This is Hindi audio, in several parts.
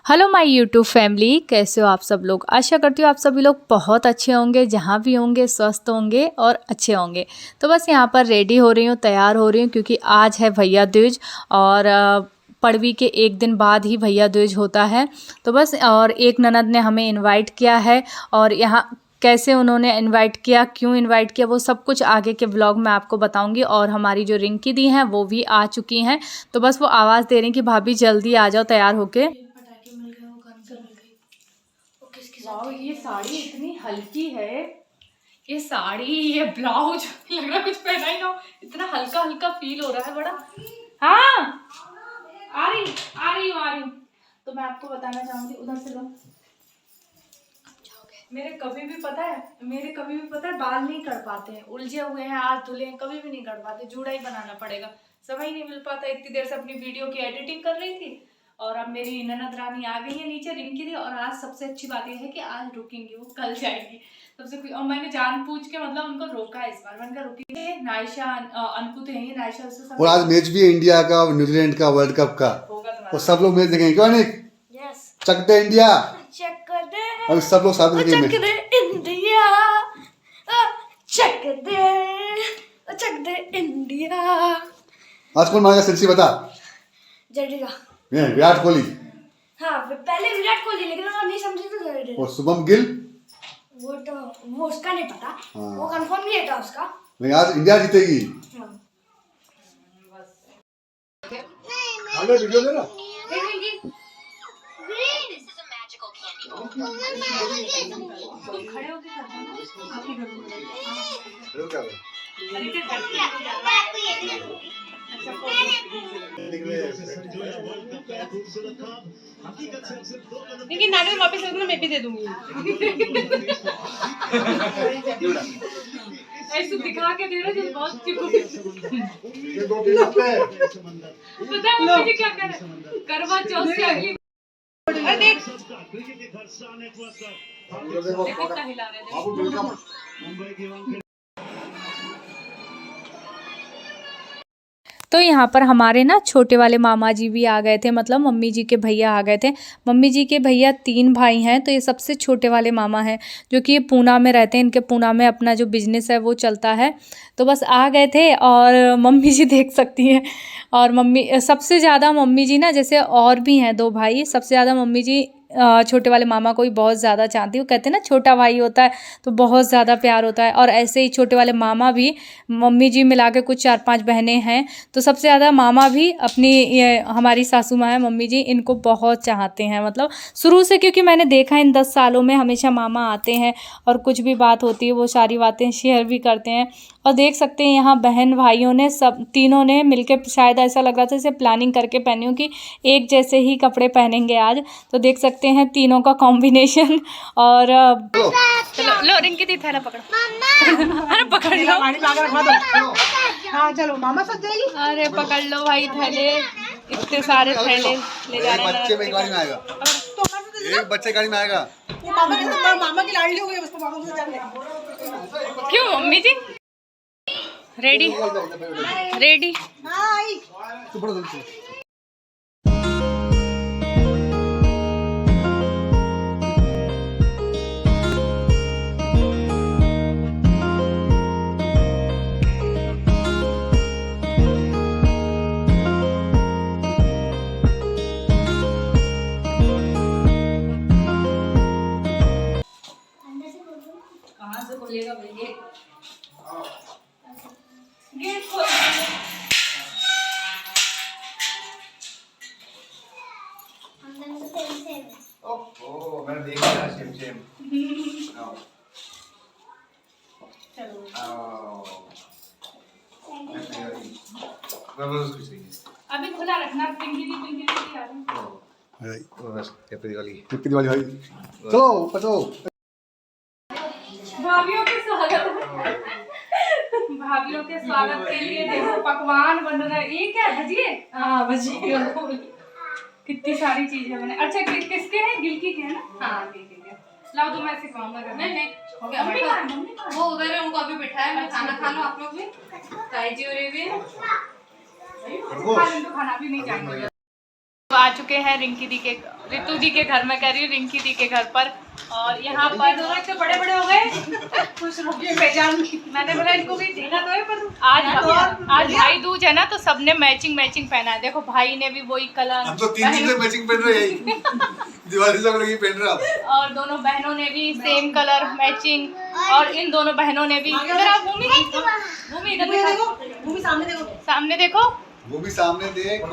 हेलो माय यूट्यूब फैमिली, कैसे हो आप सब लोग। आशा करती हूँ आप सभी लोग बहुत अच्छे होंगे, जहाँ भी होंगे स्वस्थ होंगे और अच्छे होंगे। तो बस यहाँ पर रेडी हो रही हूँ, तैयार हो रही हूँ, क्योंकि आज है भैया दूज और पड़वी के एक दिन बाद ही भैया दूज होता है। तो बस और एक ननद ने हमें इनवाइट किया है और यहाँ कैसे उन्होंने इनवाइट किया, क्यों इनवाइट किया, वो सब कुछ आगे के व्लॉग में आपको बताऊंगी। और हमारी जो रिंकी दी हैं वो भी आ चुकी हैं। तो बस वो आवाज़ दे रही कि भाभी जल्दी आ जाओ तैयार होके। पटाखे मिल गए, वो गन मिल गई। वो किसकी वाओ, ये साड़ी इतनी हल्की है। ये साड़ी, ये ब्लाउज लग रहा कुछ पहना ही ना हो, इतना हल्का हल्का फील हो रहा है बड़ा। हाँ आ रही हूँ। तो मैं आपको बताना चाहूंगी, उधर से लो। मेरे कभी भी पता है बाल नहीं कर पाते हैं, उलझे हुए हैं, हाथ धुले हैं, कभी भी नहीं कर पाते। जूड़ा ही बनाना पड़ेगा, समय नहीं मिल पाता। इतनी देर से अपनी वीडियो की एडिटिंग कर रही थी और अब मेरी ननद रानी आ गई है नीचे, रिंकी दी। और आज सबसे अच्छी बात यह है कि आज रुकेंगी, वो कल जाएंगी। और मैंने जान पूछ के मतलब उनको रोका है इस बार। मैंने कहा रुकेंगे, नायशा अनकू तो यही, नायशा से और आज मैच भी है इंडिया का और न्यूजीलैंड का, वर्ल्ड कप का। और सब लोग मैच देखेंगे, क्यों नहीं? चक दे इंडिया, अब सब लोग साथ में चक दे इंडिया, चक दे इंडिया। आज कौन मारेगा सेंचुरी बता? जडेजा। विराट कोहली। हाँ, पहले विराट कोहली, लेकिन वो नहीं समझे तो जडेजा। और शुभम गिल। वो उसका नहीं पता। हाँ। वो कंफर्म नहीं है उसका। नहीं, आज इंडिया जीतेगी। हाँ। आगे वीडियो ले लो। खड़े होके लेकिन नानी वापस मैं भी दे दूंगी। ऐसे दिखा के दे रहे बहुत पता है मुझे क्या कर रहे, करवा चौथ से अगली देख कितना हिला रहे। तो यहाँ पर हमारे ना छोटे वाले मामा जी भी आ गए थे, मतलब मम्मी जी के भैया आ गए थे। मम्मी जी के भैया 3 भाई हैं, तो ये सबसे छोटे वाले मामा हैं, जो कि ये पूना में रहते हैं। इनके पूना में अपना जो बिजनेस है वो चलता है। तो बस आ गए थे और मम्मी जी देख सकती हैं। और मम्मी सबसे ज़्यादा मम्मी जी ना, जैसे और भी हैं 2 भाई, सबसे ज़्यादा मम्मी जी छोटे वाले मामा को ही बहुत ज़्यादा चाहती है। वो कहते हैं ना छोटा भाई होता है तो बहुत ज़्यादा प्यार होता है। और ऐसे ही छोटे वाले मामा भी, मम्मी जी मिला के कुछ 4-5 बहनें हैं, तो सबसे ज़्यादा मामा भी अपनी ये हमारी सासू माँ है मम्मी जी, इनको बहुत चाहते हैं। मतलब शुरू से, क्योंकि मैंने देखा इन 10 सालों में हमेशा मामा आते हैं और कुछ भी बात होती है वो सारी बातें शेयर भी करते हैं। और देख सकते हैं यहाँ बहन भाइयों ने सब तीनों ने मिलकर, शायद ऐसा लग रहा था जैसे प्लानिंग करके पहनी हो कि एक जैसे ही कपड़े पहनेंगे आज। तो देख सकते हैं तीनों का कॉम्बिनेशन। और चलो लो रिंकी दी थैला पकड़ो। अरे पकड़ लो, हाँ चलो मामा सज जाएगी। अरे पकड़ लो भाई थैले, इतने सारे थैले ले जा रहे हैं। बच्चे में गाड़ी में आएगा, एक बच्चे गाड़ी में आएगा। मामा की लाडली हो गई, उसको मामा से जाने। क्यों मम्मी जी रेडी रेडी? कहाँ से खोलेगा भैया? गेट खोल। ओह, मैंने देखा था सेम। चलो अभी खुला रखना, पिंकी दी आ रही है। हैप्पी दिवाली भाई। चलो पचो। भाभीियों के स्वागत के लिए देखो पकवान बन रहा है। ये क्या है, भजिए? हाँ भजिए। कितनी सारी चीजें बने। अच्छा किसके हैं? गिलकी के है ना? हाँ गिलकी के। लाओ तो मैं सिखाऊंगा। नहीं हो गया, वो उधर है, उनको अभी बिठाया। मैं खाना खा लो आप लोग भी। ताई जी और ये भी खा लें तो खाना भी नहीं चाहिए। आ चुके हैं रितु दी के घर में, कह रही हूँ रिंकी दी के घर पर। और यहाँ पर इतने बड़े बड़े हो गए, खुश रहोगे पहचान। मैंने बोला इनको भी देखा तो है, पर आज भाई दूज है ना, तो सबने मैचिंग पहना है। देखो भाई ने भी वही कलर, हम तो 3 दिन से मैचिंग पहन रहे हैं दिवाली से लोग ये पहन रहे। और दोनों बहनों ने भी सेम कलर मैचिंग, और इन दोनों बहनों ने भी। इधर आप भूमि इधर देखो, भूमि सामने देखो, वो भी सामने देख।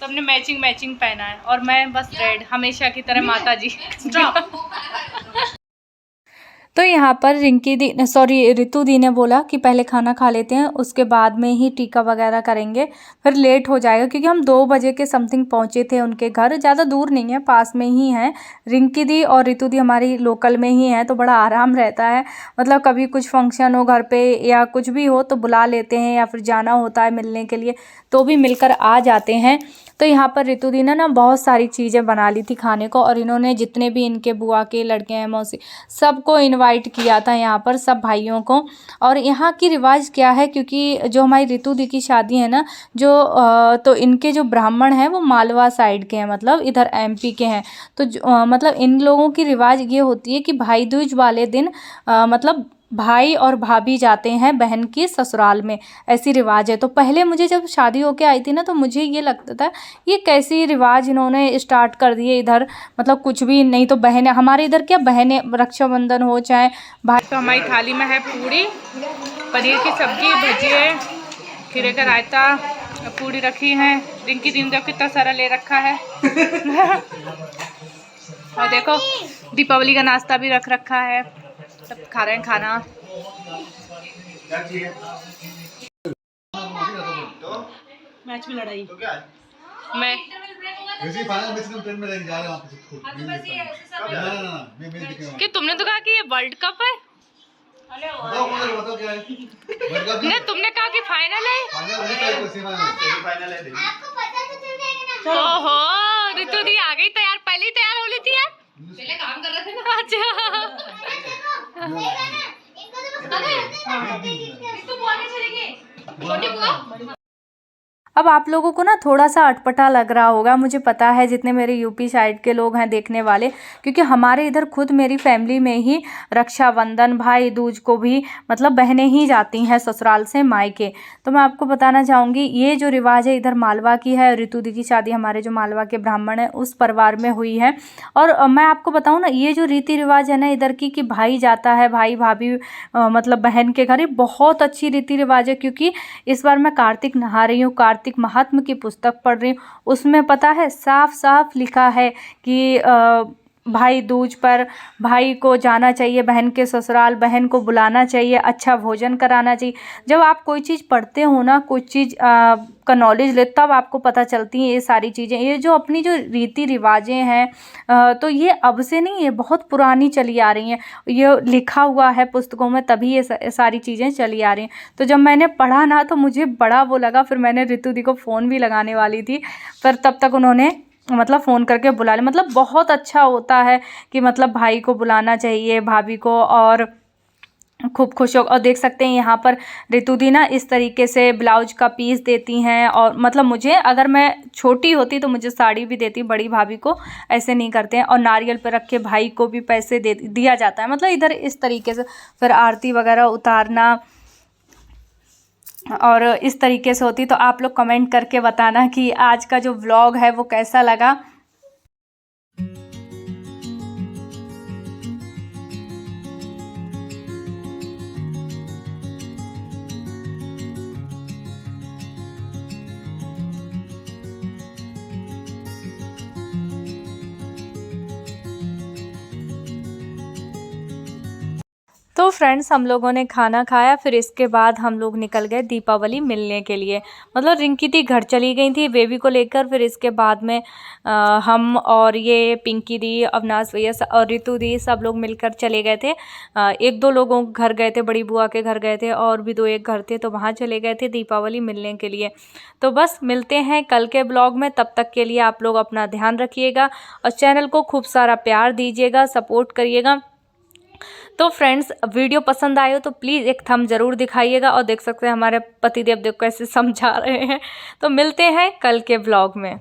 सबने मैचिंग पहना है, और मैं बस रेड, हमेशा की तरह माता जी। तो यहाँ पर रितु दी ने बोला कि पहले खाना खा लेते हैं, उसके बाद में ही टीका वगैरह करेंगे, फिर लेट हो जाएगा। क्योंकि हम 2 बजे के समथिंग पहुँचे थे उनके घर, ज़्यादा दूर नहीं है, पास में ही है। रिंकी दी और रितु दी हमारी लोकल में ही है, तो बड़ा आराम रहता है। मतलब कभी कुछ फंक्शन हो घर पे या कुछ भी हो तो बुला लेते हैं, या फिर जाना होता है मिलने के लिए तो भी मिलकर आ जाते हैं। तो यहाँ पर रितु दी ने ना बहुत सारी चीज़ें बना ली थी खाने को, और इन्होंने जितने भी इनके बुआ के लड़के हैं, मौसी, सबको इनवाइट किया था यहाँ पर, सब भाइयों को। और यहाँ की रिवाज क्या है, क्योंकि जो हमारी रितु दी की शादी है ना, तो इनके जो ब्राह्मण हैं वो मालवा साइड के हैं, मतलब इधर MP के हैं। तो मतलब इन लोगों की रिवाज ये होती है कि भाई दूज वाले दिन मतलब भाई और भाभी जाते हैं बहन की ससुराल में, ऐसी रिवाज है। तो पहले मुझे जब शादी होके आई थी ना, तो मुझे ये लगता था ये कैसी रिवाज इन्होंने स्टार्ट कर दिए इधर, मतलब कुछ भी नहीं। तो बहनें हमारे इधर क्या, बहनें रक्षाबंधन हो चाहे भाई। तो हमारी थाली में है पूड़ी, पनीर की सब्जी, भजिए, खीरे का रायता, पूड़ी रखी है। रिंकी दी ने कितना सारा ले रखा है। और देखो दीपावली का नाश्ता भी रख रखा है, सब खा रहे हैं खाना। मैच में लड़ाई तो क्या है? मैं फाइनल मैच में ट्रेन में लेके जा रहे हैं कि तुमने तो कहा कि ये वर्ल्ड कप है। बताओ क्या है? नहीं, तुमने कहा कि फाइनल है। ओहो, रितु दी आ गई तैयार, पहले ही तैयार हो ली थी यार, पहले काम कर रहे थे ना। अच्छा अब आप लोगों को ना थोड़ा सा अटपटा लग रहा होगा, मुझे पता है, जितने मेरे यूपी साइड के लोग हैं देखने वाले, क्योंकि हमारे इधर खुद मेरी फैमिली में ही रक्षाबंधन, भाई दूज को भी मतलब बहनें ही जाती हैं ससुराल से मायके। तो मैं आपको बताना चाहूँगी ये जो रिवाज है इधर मालवा की है। रितु दी की शादी हमारे जो मालवा के ब्राह्मण हैं उस परिवार में हुई है। और मैं आपको बताऊँ ना, ये जो रीति रिवाज है ना इधर की, कि भाई जाता है भाई भाभी मतलब बहन के घर, ये बहुत अच्छी रीति रिवाज है। क्योंकि इस बार मैं कार्तिक नहा रही हूँ, कार्तिक महात्म की पुस्तक पढ़ रही हूँ, उसमें पता है साफ साफ लिखा है कि भाई दूज पर भाई को जाना चाहिए बहन के ससुराल, बहन को बुलाना चाहिए, अच्छा भोजन कराना चाहिए। जब आप कोई चीज़ पढ़ते हो ना, कोई चीज़ का नॉलेज ले, तब आपको पता चलती हैं ये सारी चीज़ें। ये जो अपनी जो रीति रिवाजें हैं तो ये अब से नहीं, ये बहुत पुरानी चली आ रही हैं। ये लिखा हुआ है पुस्तकों में, तभी ये सारी चीज़ें चली आ रही हैं। तो जब मैंने पढ़ा ना तो मुझे बड़ा वो लगा, फिर मैंने रितु दी को फ़ोन भी लगाने वाली थी, पर तब तक उन्होंने मतलब फ़ोन करके बुला लिया। मतलब बहुत अच्छा होता है कि मतलब भाई को बुलाना चाहिए, भाभी को, और खूब खुश हो। और देख सकते हैं यहाँ पर रितु दी ना इस तरीके से ब्लाउज का पीस देती हैं। और मतलब मुझे, अगर मैं छोटी होती तो मुझे साड़ी भी देती, बड़ी भाभी को ऐसे नहीं करते हैं। और नारियल पर रख के भाई को भी पैसे दिया जाता है, मतलब इधर इस तरीके से। फिर आरती वगैरह उतारना और इस तरीके से होती। तो आप लोग कमेंट करके बताना कि आज का जो व्लॉग है वो कैसा लगा। तो फ्रेंड्स हम लोगों ने खाना खाया, फिर इसके बाद हम लोग निकल गए दीपावली मिलने के लिए। मतलब रिंकी दी घर चली गई थी बेबी को लेकर। फिर इसके बाद में हम और ये पिंकी दी, अविनाश भैया और रितु दी सब लोग मिलकर चले गए थे। 1-2 लोगों के घर गए थे, बड़ी बुआ के घर गए थे, और भी 2-1 घर थे, तो वहाँ चले गए थे दीपावली मिलने के लिए। तो बस मिलते हैं कल के ब्लॉग में, तब तक के लिए आप लोग अपना ध्यान रखिएगा और चैनल को खूब सारा प्यार दीजिएगा, सपोर्ट करिएगा। तो फ्रेंड्स वीडियो पसंद आए हो तो प्लीज़ एक थंब ज़रूर दिखाइएगा, और देख सकते हैं हमारे पतिदेव देखो कैसे समझा रहे हैं। तो मिलते हैं कल के व्लॉग में।